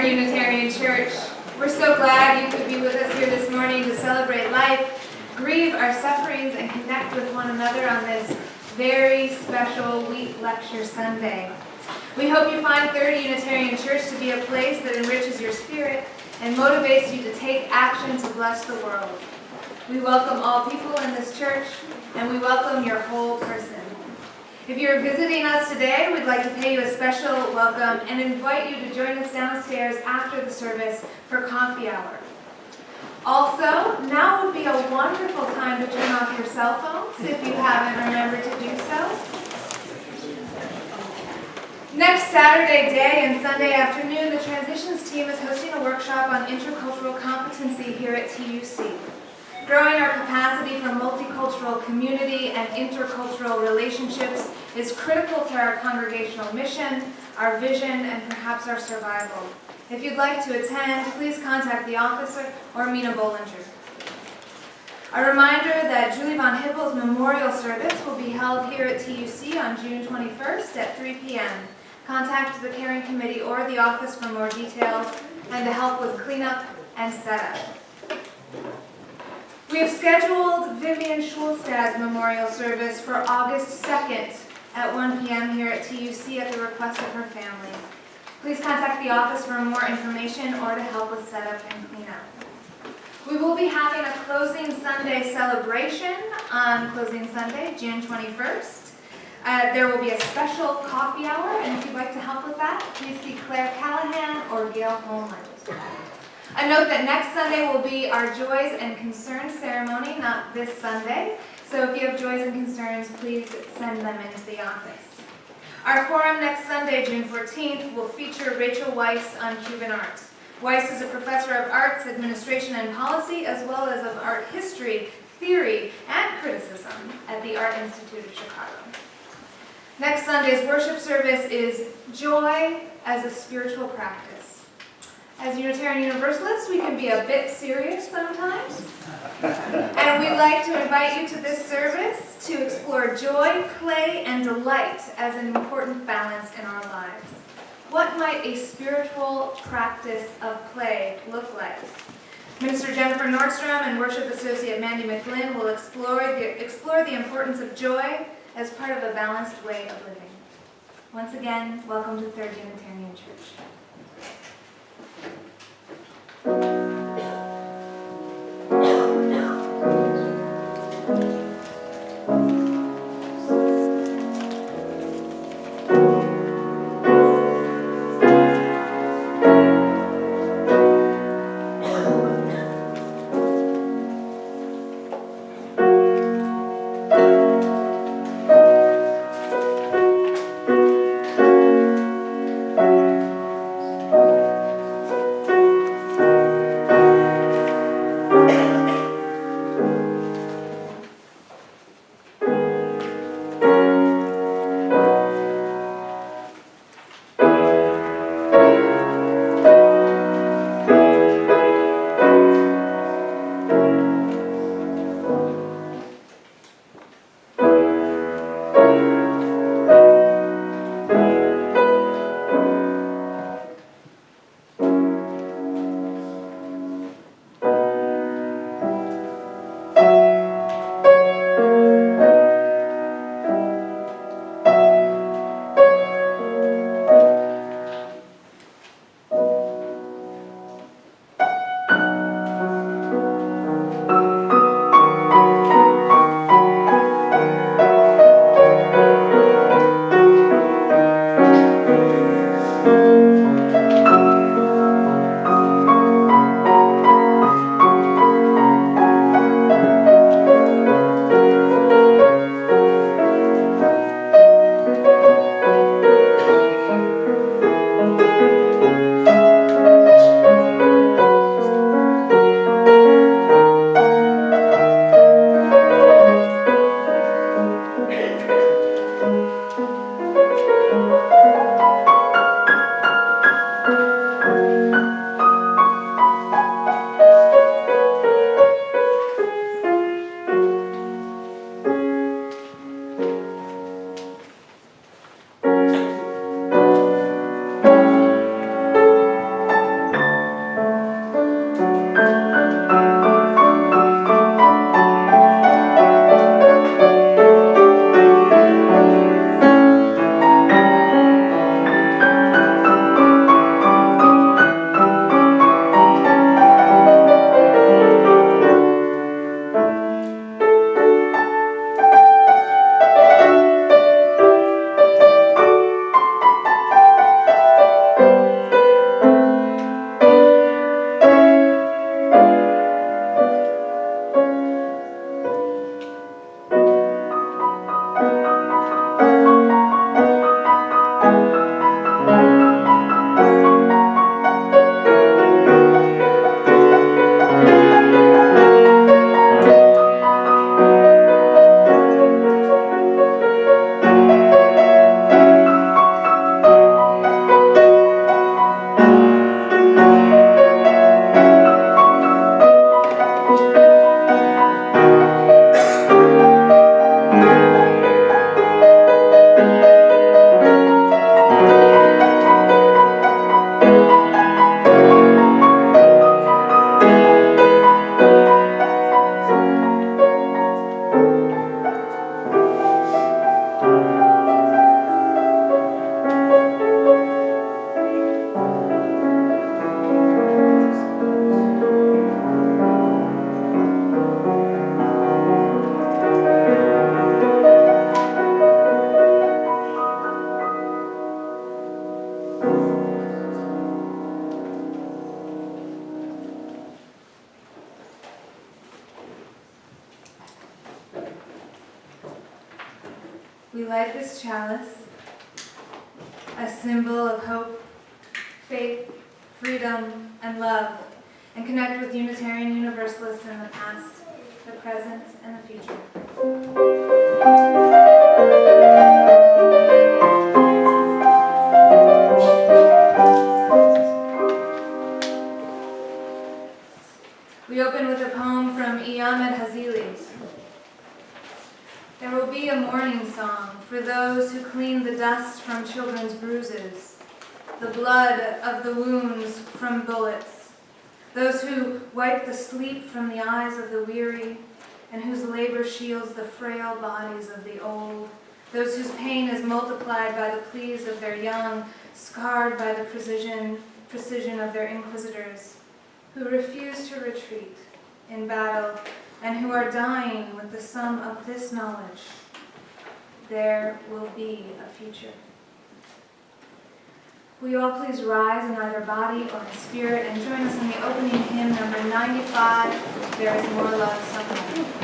Third Unitarian Church. We're so glad you could be with us here this morning to celebrate life, grieve our sufferings, and connect with one another on this very special Week Lecture Sunday. We hope you find Third Unitarian Church to be a place that enriches your spirit and motivates you to take action to bless the world. We welcome all people in this church, and we welcome your whole person. If you're visiting us today, we'd like to pay you a special welcome and invite you to join us downstairs after the service for coffee hour. Also, now would be a wonderful time to turn off your cell phones if you haven't remembered to do so. Next Saturday day and Sunday afternoon, the Transitions team is hosting a workshop on intercultural competency here at TUC. Growing our capacity for multicultural community and intercultural relationships is critical to our congregational mission, our vision, and perhaps our survival. If you'd like to attend, please contact the office or Mina Bollinger. A reminder that Julie Von Hippel's memorial service will be held here at TUC on June 21st at 3 p.m. Contact the Caring Committee or the office for more details and to help with cleanup and setup. We have scheduled Vivian Schulstad's memorial service for August 2nd at 1 p.m. here at TUC at the request of her family. Please contact the office for more information or to help with setup and cleanup. We will be having a Closing Sunday celebration on Closing Sunday, June 21st. There will be a special coffee hour, and if you'd like to help with that, please see Claire Callahan or Gail Holland. A note that next Sunday will be our Joys and Concerns ceremony, not this Sunday. So if you have joys and concerns, please send them into the office. Our forum next Sunday, June 14th, will feature Rachel Weiss on Cuban art. Weiss is a professor of arts, administration, and policy, as well as of art history, theory, and criticism at the Art Institute of Chicago. Next Sunday's worship service is Joy as a Spiritual Practice. As Unitarian Universalists, we can be a bit serious sometimes. And we'd like to invite you to this service to explore joy, play, and delight as an important balance in our lives. What might a spiritual practice of play look like? Minister Jennifer Nordstrom and Worship Associate Mandy McGlynn will explore the importance of joy as part of a balanced way of living. Once again, welcome to Third Unitarian Church. We light this chalice, a symbol of hope, faith, freedom, and love, and connect with Unitarian Universalists in the past, the present, and the future. We open with a poem from Ahmed Hazili. There will be a mourning song for those who clean the dust from children's bruises, the blood of the wounds from bullets, those who wipe the sleep from the eyes of the weary, and whose labor shields the frail bodies of the old, those whose pain is multiplied by the pleas of their young, scarred by the precision of their inquisitors, who refuse to retreat in battle, and who are dying with the sum of this knowledge: there will be a future. Will you all please rise in either body or in spirit and join us in the opening hymn number 95, There is More Love Somewhere.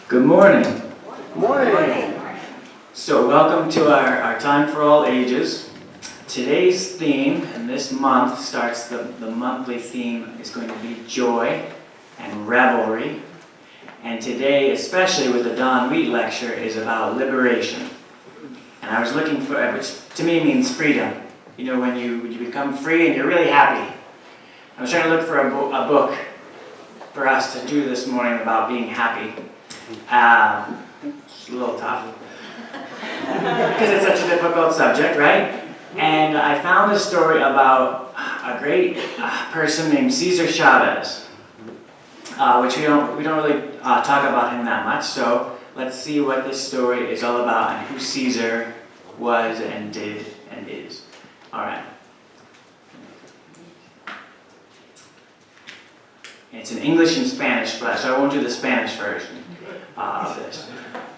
Good morning. Morning. So welcome to our Time for All Ages. Today's theme, and And this month starts, the monthly theme is going to be joy and revelry. And today, especially with the Don Wheat lecture, is about liberation. And I was looking for, which to me means freedom. You know, when you become free and you're really happy. I was trying to look for a book for us to do this morning about being happy. It's a little tough. Because it's such a difficult subject, right? And I found a story about a great person named Cesar Chavez, which we don't really talk about him that much. So let's see what this story is all about and who Caesar was and did and is. All right. It's in English and Spanish, so I won't do the Spanish version of this.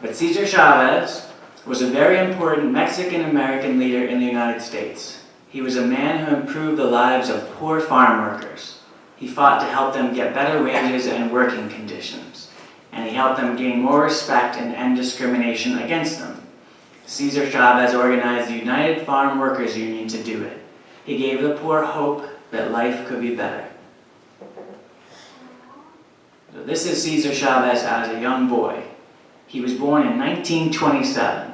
But Cesar Chavez was a very important Mexican-American leader in the United States. He was a man who improved the lives of poor farm workers. He fought to help them get better wages and working conditions. And he helped them gain more respect and end discrimination against them. Cesar Chavez organized the United Farm Workers Union to do it. He gave the poor hope that life could be better. So this is Cesar Chavez as a young boy. He was born in 1927,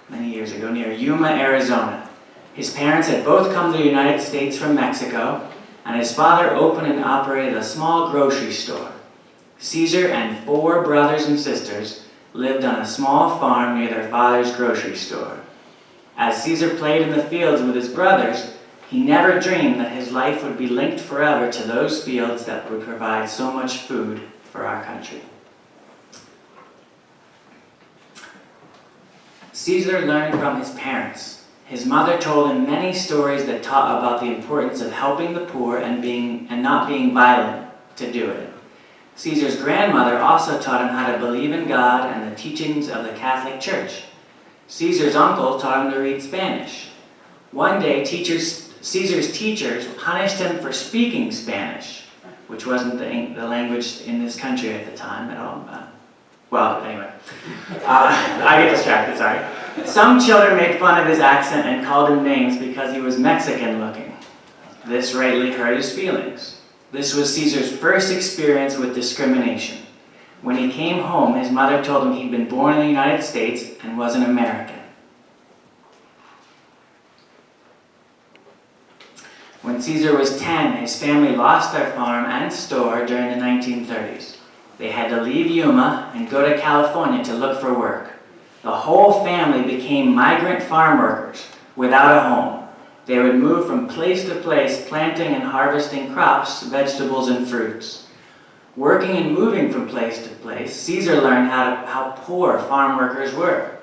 many years ago, near Yuma, Arizona. His parents had both come to the United States from Mexico, and his father opened and operated a small grocery store. Cesar and 4 brothers and sisters lived on a small farm near their father's grocery store. As Cesar played in the fields with his brothers, he never dreamed that his life would be linked forever to those fields that would provide so much food for our country. Cesar learned from his parents. His mother told him many stories that taught about the importance of helping the poor and not being violent to do it. Cesar's grandmother also taught him how to believe in God and the teachings of the Catholic Church. Caesar's uncle taught him to read Spanish. One day, Caesar's teachers punished him for speaking Spanish, which wasn't the language in this country at the time at all. Well, anyway, I get distracted, sorry. Some children made fun of his accent and called him names because he was Mexican looking. This rightly hurt his feelings. This was Caesar's first experience with discrimination. When he came home, his mother told him he'd been born in the United States and was an American. When Caesar was 10, his family lost their farm and store during the 1930s. They had to leave Yuma and go to California to look for work. The whole family became migrant farm workers without a home. They would move from place to place, planting and harvesting crops, vegetables, and fruits. Working and moving from place to place, Caesar learned how poor farm workers were.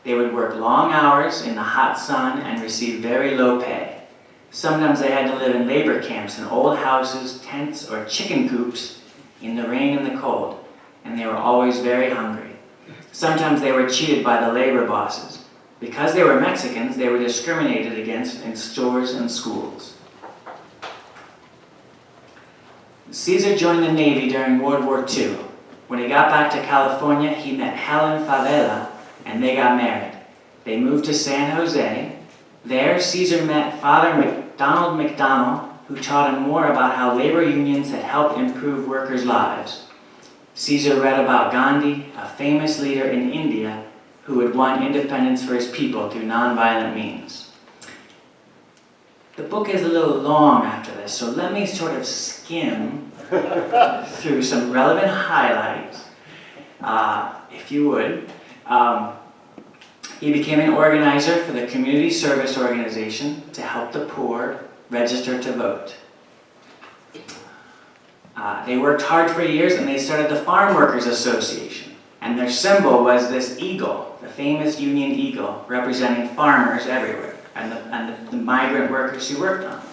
They would work long hours in the hot sun and receive very low pay. Sometimes they had to live in labor camps in old houses, tents, or chicken coops in the rain and the cold, and they were always very hungry. Sometimes they were cheated by the labor bosses. Because they were Mexicans, they were discriminated against in stores and schools. Caesar joined the Navy during World War II. When he got back to California, he met Helen Favela, and they got married. They moved to San Jose. There, Caesar met Father Donald McDonnell, who taught him more about how labor unions had helped improve workers' lives. Caesar read about Gandhi, a famous leader in India who had won independence for his people through nonviolent means. The book is a little long after this, so let me sort of skim through some relevant highlights, if you would. He became an organizer for the Community Service Organization to help the poor register to vote. They worked hard for years and they started the Farm Workers Association. And their symbol was this eagle, the famous Union eagle, representing farmers everywhere and the migrant workers who worked on them.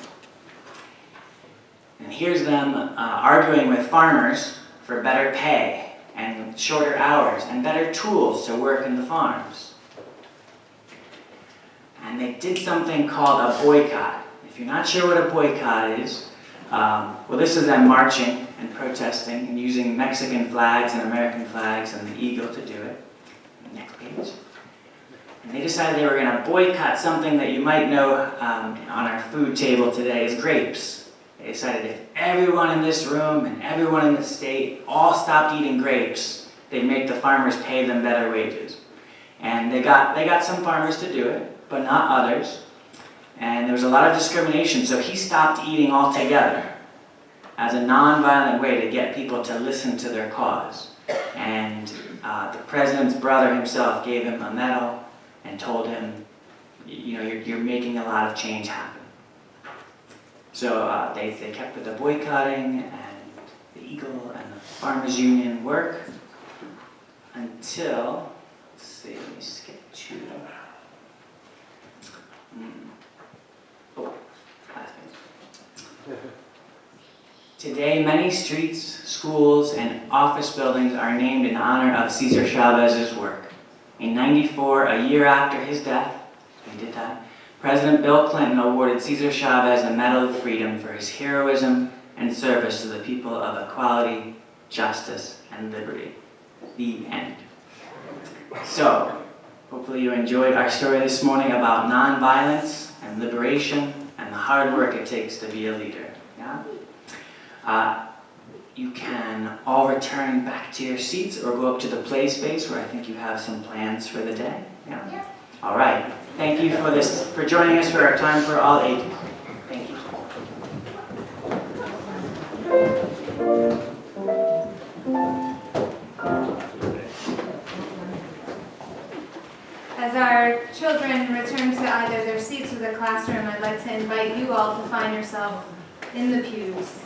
And here's them arguing with farmers for better pay and shorter hours and better tools to work in the farms. And they did something called a boycott. If you're not sure what a boycott is, well, this is them marching and protesting and using Mexican flags and American flags and the eagle to do it. Next page. And they decided they were going to boycott something that you might know on our food table today is grapes. They decided if everyone in this room and everyone in the state all stopped eating grapes, they'd make the farmers pay them better wages. And they got some farmers to do it, but not others. And there was a lot of discrimination, so he stopped eating altogether as a non-violent way to get people to listen to their cause. And the president's brother himself gave him a medal and told him, you're making a lot of change happen. So they kept with the boycotting and the Eagle and the Farmers Union work until, let's see, let me skip to, last page. Today, many streets, schools, and office buildings are named in honor of Cesar Chavez's work. In '94, a year after his death, he did die, President Bill Clinton awarded Cesar Chavez the Medal of Freedom for his heroism and service to the people of equality, justice, and liberty. The end. So, hopefully you enjoyed our story this morning about nonviolence and liberation and the hard work it takes to be a leader. Yeah? You can all return back to your seats or go up to the play space where I think you have some plans for the day. Yeah? All right. Thank you for joining us for our Time for All Ages. Thank you. As our children return to either their seats or the classroom, I'd like to invite you all to find yourself in the pews.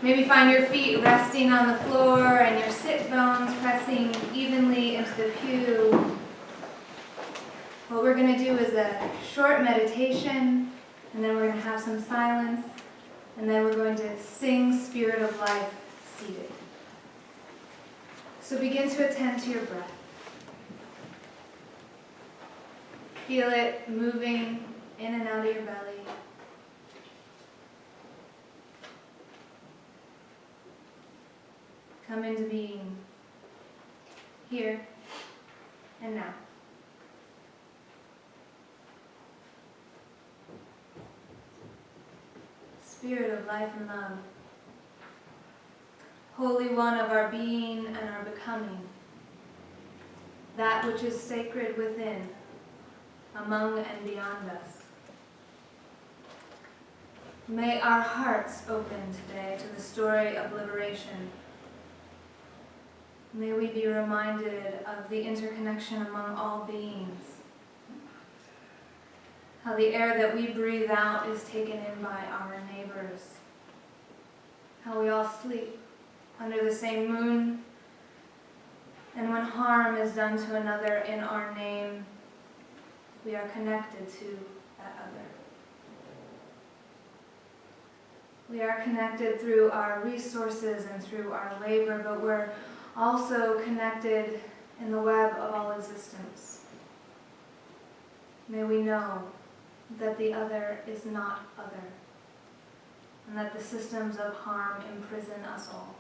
Maybe find your feet resting on the floor and your sit bones pressing evenly into the pew. What we're going to do is a short meditation, and then we're going to have some silence, and then we're going to sing Spirit of Life seated. So begin to attend to your breath. Feel it moving in and out of your belly. Come into being here and now. Spirit of life and love, Holy One of our being and our becoming, that which is sacred within, among and beyond us. May our hearts open today to the story of liberation. May we be reminded of the interconnection among all beings. How the air that we breathe out is taken in by our neighbors. How we all sleep under the same moon. And when harm is done to another in our name, we are connected to that other. We are connected through our resources and through our labor, but we're also connected in the web of all existence. May we know that the other is not other, and that the systems of harm imprison us all.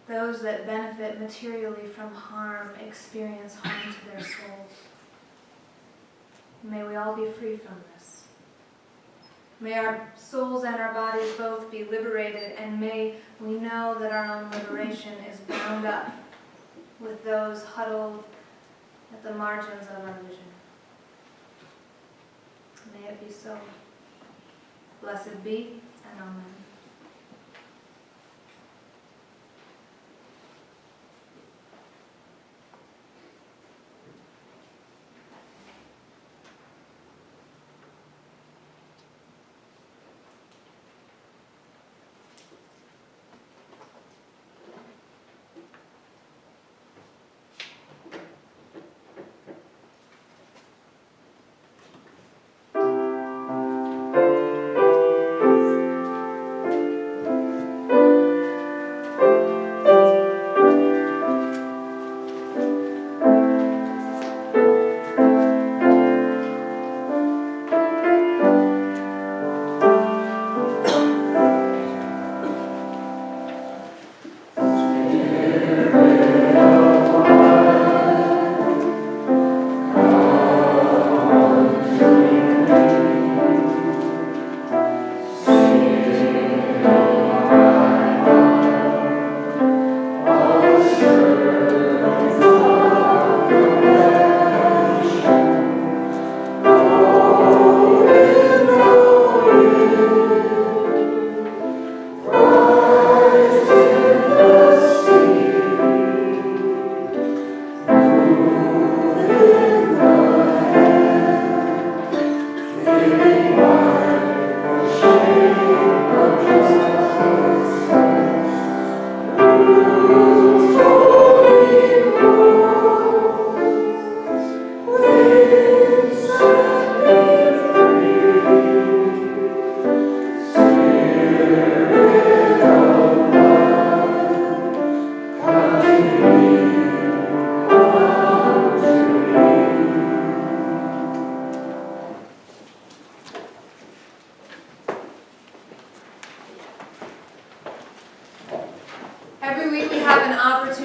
Those that benefit materially from harm experience harm to their souls. May we all be free from this. May our souls and our bodies both be liberated, and may we know that our own liberation is bound up with those huddled at the margins of our vision. May it be so. Blessed be, and amen.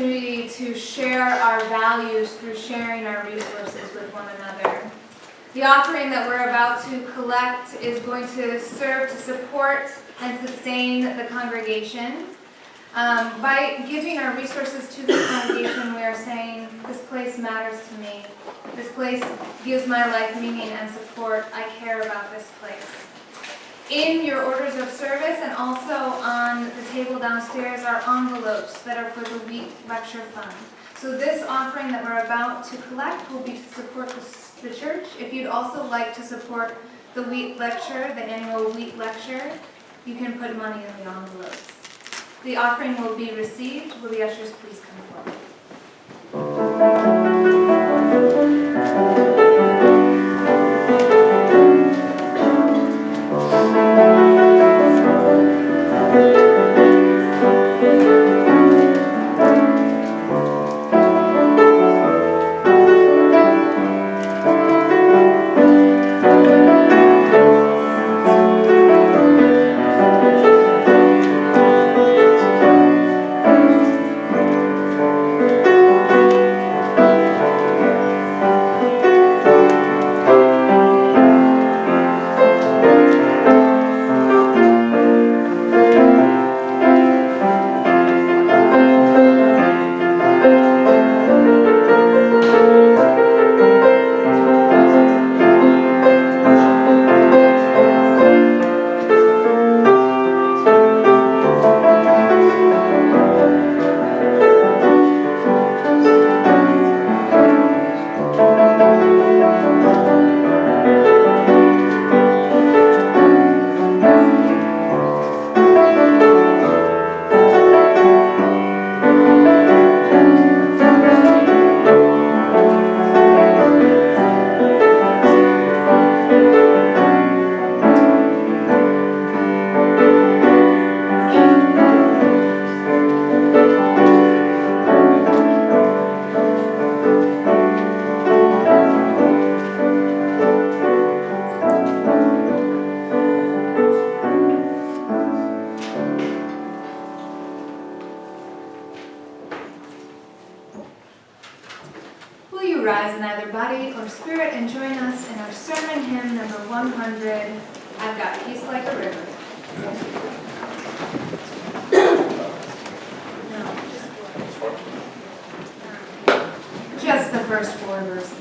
opportunity to share our values through sharing our resources with one another. The offering that we're about to collect is going to serve to support and sustain the congregation. By giving our resources to this congregation, we are saying, this place matters to me. This place gives my life meaning and support. I care about this place. In your orders of service and also on the table downstairs are envelopes that are for the Wheat Lecture Fund. So this offering that we're about to collect will be to support the church. If you'd also like to support the Wheat Lecture, the annual Wheat Lecture, you can put money in the envelopes. The offering will be received. Will the ushers please come forward? Will you rise in either body or spirit and join us in our sermon hymn number 100, I've Got Peace Like a River. Just the first 4 verses.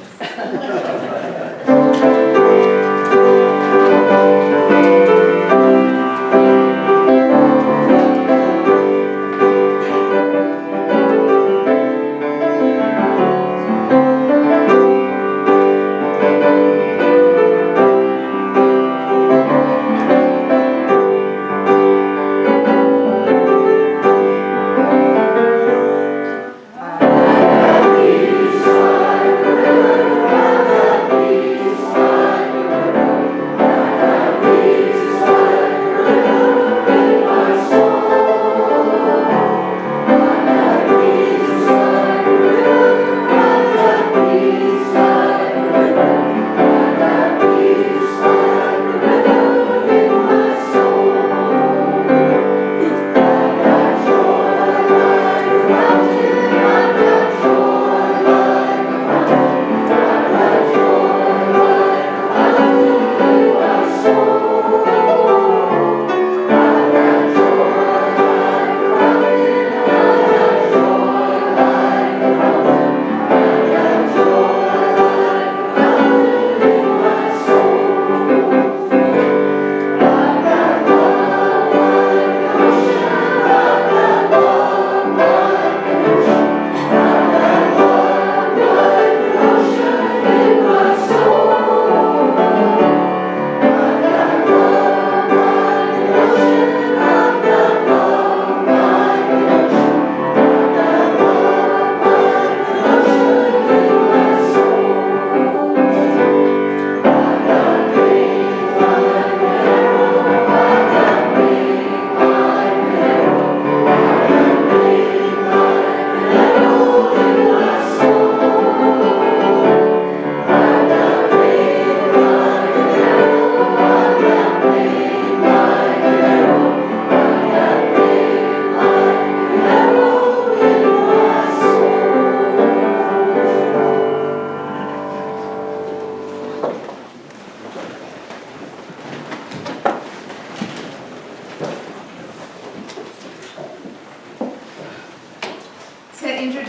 Peace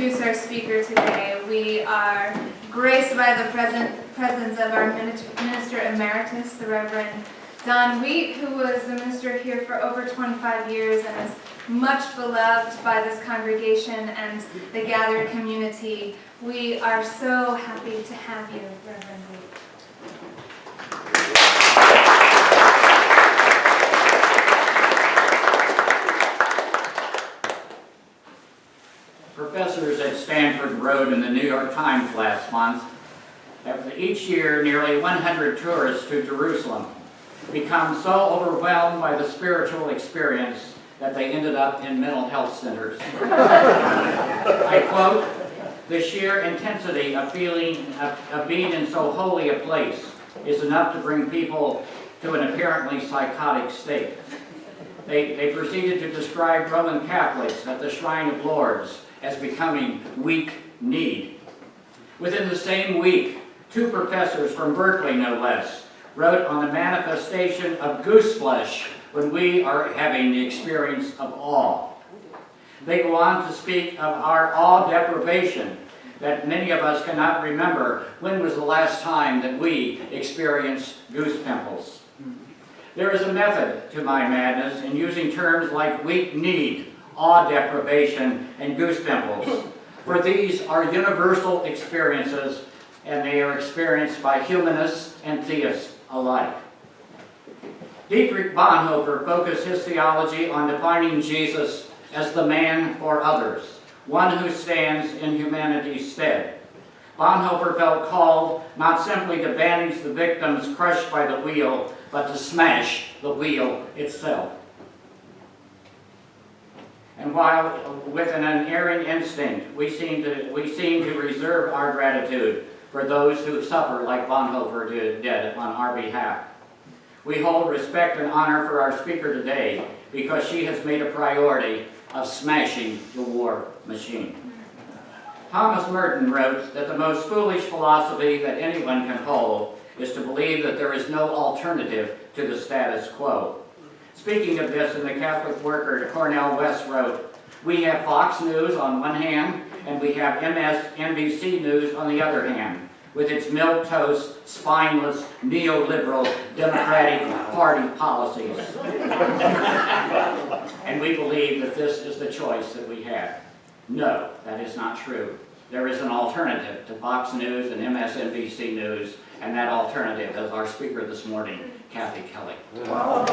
introduce our speaker today. We are graced by the presence of our Minister Emeritus, the Reverend Don Wheat, who was the minister here for over 25 years and is much beloved by this congregation and the gathered community. We are so happy to have you, Reverend Wheat. Professors at Stanford wrote in the New York Times last month that each year nearly 100 tourists to Jerusalem become so overwhelmed by the spiritual experience that they ended up in mental health centers. I quote, "The sheer intensity of feeling of being in so holy a place is enough to bring people to an apparently psychotic state." They proceeded to describe Roman Catholics at the Shrine of Lourdes as becoming weak-kneed. Within the same week, 2 professors from Berkeley, no less, wrote on the manifestation of goose flesh when we are having the experience of awe. They go on to speak of our awe deprivation, that many of us cannot remember when was the last time that we experienced goose pimples. There is a method to my madness in using terms like weak-kneed, awe deprivation, and goose pimples, for these are universal experiences, and they are experienced by humanists and theists alike. Dietrich Bonhoeffer focused his theology on defining Jesus as the man for others, one who stands in humanity's stead. Bonhoeffer felt called not simply to banish the victims crushed by the wheel, but to smash the wheel itself. And while with an unerring instinct, we seem to reserve our gratitude for those who suffer like Bonhoeffer did on our behalf. We hold respect and honor for our speaker today because she has made a priority of smashing the war machine. Thomas Merton wrote that the most foolish philosophy that anyone can hold is to believe that there is no alternative to the status quo. Speaking of this, in the Catholic Worker, Cornel West wrote, "We have Fox News on one hand, and we have MSNBC News on the other hand, with its milquetoast, spineless, neoliberal, Democratic Party policies." And we believe that this is the choice that we have. No, that is not true. There is an alternative to Fox News and MSNBC News, and that alternative is our speaker this morning, Kathy Kelly. Well,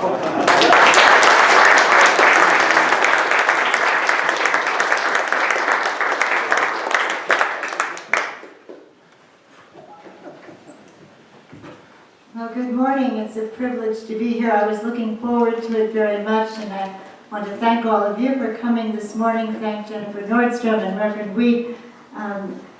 good morning. It's a privilege to be here. I was looking forward to it very much, and I want to thank all of you for coming this morning. Thank Jennifer Nordstrom and Reverend Wheat.